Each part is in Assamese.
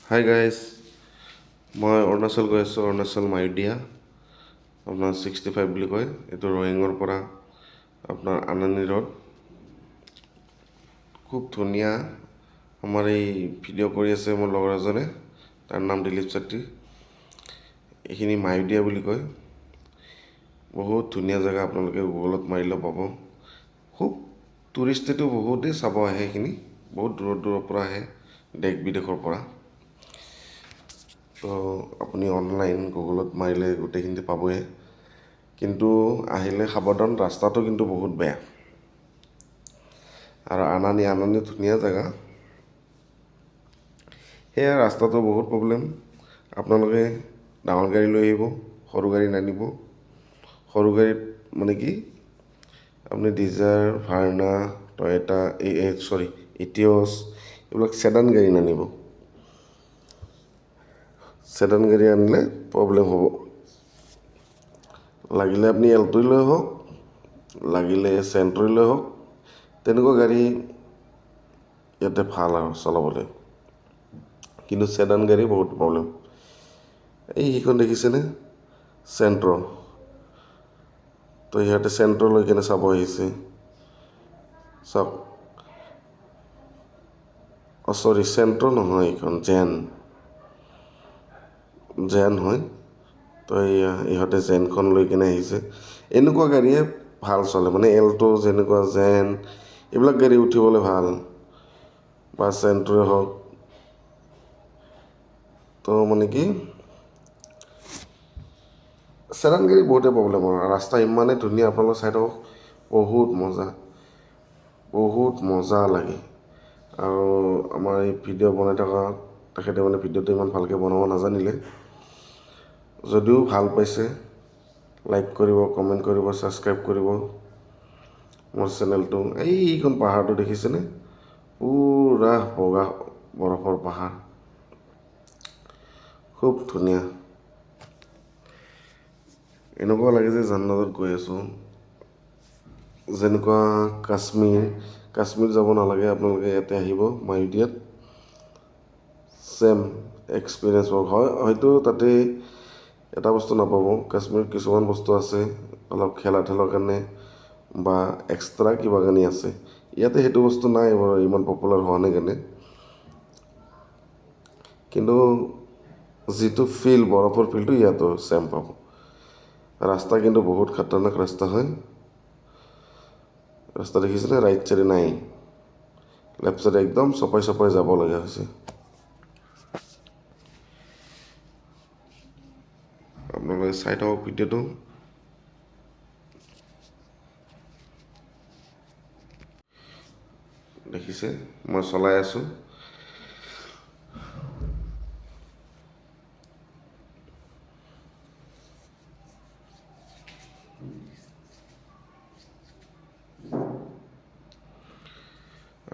হাই গাইজ, মই অৰুণাচল গৈ আছোঁ। অৰুণাচল মায়'দিয়া আপোনাৰ 65 বুলি কয়। এইটো ৰয়িঙৰ পৰা আপোনাৰ আনানী ৰোড। খুব ধুনীয়া। আমাৰ এই ভিডিঅ' কৰি আছে মোৰ লগৰ এজনে, তাৰ নাম দিলীপ চেত্ৰী। এইখিনি মায়'দিয়া বুলি কয়। বহুত ধুনীয়া জেগা, আপোনালোকে গুগলত মাৰিলেও পাব। খুব টুৰিষ্টেতো বহুতেই চাব আহে। এইখিনি বহুত দূৰৰ দূৰৰ পৰা আহে, দেশ বিদেশৰ পৰা। তো আপুনি অনলাইন গুগলত মাৰিলে গোটেইখিনি পাবই। কিন্তু আহিলে সাৱধান, ৰাস্তাটো কিন্তু বহুত বেয়া। আৰু আনানী ধুনীয়া জেগা, সেয়া ৰাস্তাটো বহুত প্ৰব্লেম। আপোনালোকে ডাঙৰ গাড়ী লৈ আহিব, সৰু গাড়ী নানিব। সৰু গাড়ীত মানে কি, আপুনি ডিজাৰ, ভাৰ্না, টয়টা, ইটিঅছ এইবিলাক চেডান গাড়ী নানিব। চেডান গাড়ী আনিলে প্ৰব্লেম হ'ব। লাগিলে আপুনি এল্ট'ই লৈ আহক, লাগিলে চেণ্ট্ৰ'ই লৈ আহক। তেনেকুৱা গাড়ী ইয়াতে ভাল আৰু চলাবলৈ। কিন্তু চেডান গাড়ী বহুত প্ৰব্লেম। সেইখন দেখিছেনে, চেণ্ট্ৰ'। তো সিহঁতে চেণ্ট্ৰ' লৈ কেনে চাব আহিছে। চাওক, চেণ্ট্ৰ' নহয়, এইখন জেন হয়। তো ইহঁতে জেনখন লৈ কেনে আহিছে। এনেকুৱা গাড়ীয়ে ভাল চলে, মানে এল্ট' যেনেকুৱা জেন, এইবিলাক গাড়ী উঠিবলৈ ভাল, বা চেণ্ট্ৰ'ই হওক। তো মানে কি, চেডান গাড়ী বহুতেই প্ৰব্লেম হয়। ৰাস্তা ইমানেই ধুনীয়া, আপোনালোকে চাই থাকক, বহুত মজা লাগে। আৰু আমাৰ এই ভিডিঅ' বনাই থকা তেখেতে মানে ভিডিঅ'টো ইমান ভালকৈ বনাব নাজানিলে। যদিও ভাল পাইছে, লাইক কৰিব, কমেণ্ট কৰিব, ছাবস্ক্ৰাইব কৰিব মোৰ চেনেলটো। এইখন পাহাৰটো দেখিছেনে, পূৰা বগা বৰফৰ পাহাৰ, খুব ধুনীয়া। এনেকুৱা লাগে যে জান্নাতত গৈ আছোঁ। যেনেকুৱা কাশ্মীৰ যাব নালাগে, আপোনালোকে ইয়াতে আহিব মায়'দিয়াত, ছেম এক্সপিৰিয়েঞ্চ পাব। হয়তো তাতে এটা বস্তু নাপাব, কাশ্মীৰত কিছুমান বস্তু আছে অলপ খেলা ঠেলাৰ কাৰণে বা এক্সট্ৰা কিবা কানি আছে। ইয়াতে সেইটো বস্তু নাই বাৰু, ইমান পপুলাৰ হোৱা নাই কাৰণে। কিন্তু যিটো বৰফৰ ফিলটো ইয়াতো ছেম পাব। ৰাস্তা কিন্তু বহুত খাতৰনাক ৰাস্তা হয়। ৰাস্তা দেখিছেনে, ৰাইট চাইডে নাই, লেফ্ট চাইডে একদম চপাই যাব লগা হৈছে। আপোনালোকে চাই থাকক ভিডিঅ'টো। দেখিছে, মই চলাই আছোঁ।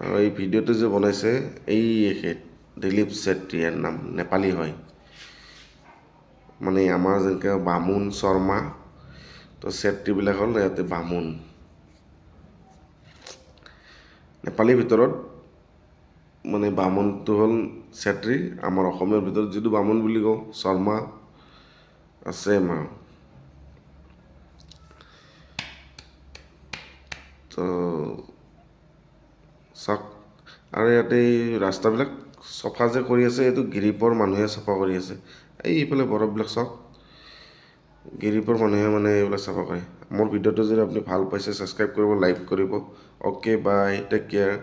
আৰু এই ভিডিঅ'টো যে বনাইছে, দিলীপ চেত্ৰী, ইয়াৰ নাম, নেপালী হয়। মানে আমাৰ যেনেকৈ বামুণ, শৰ্মা, তো চেত্ৰীবিলাক হ'ল ইয়াতে বামুণ। নেপালীৰ ভিতৰত মানে বামুণটো হ'ল চেত্ৰী, আমাৰ অসমীয়াৰ ভিতৰত যিটো বামুণ বুলি কওঁ, শৰ্মা আছে আমাৰ। তো চাওক, আৰু ইয়াতে এই ৰাস্তাবিলাক চফা যে কৰি আছে, এইটো গিৰিপৰ মানুহে চফা কৰি আছে। এইফালে বৰফবিলাক চাওক, গিৰিপৰ মানুহে মানে এইবিলাক চাফা কৰে। মোৰ ভিডিঅ'টো যদি আপুনি ভাল পাইছে, ছাবস্ক্ৰাইব কৰিব, লাইক কৰিব। অ'কে, বাই, টেক কেয়াৰ।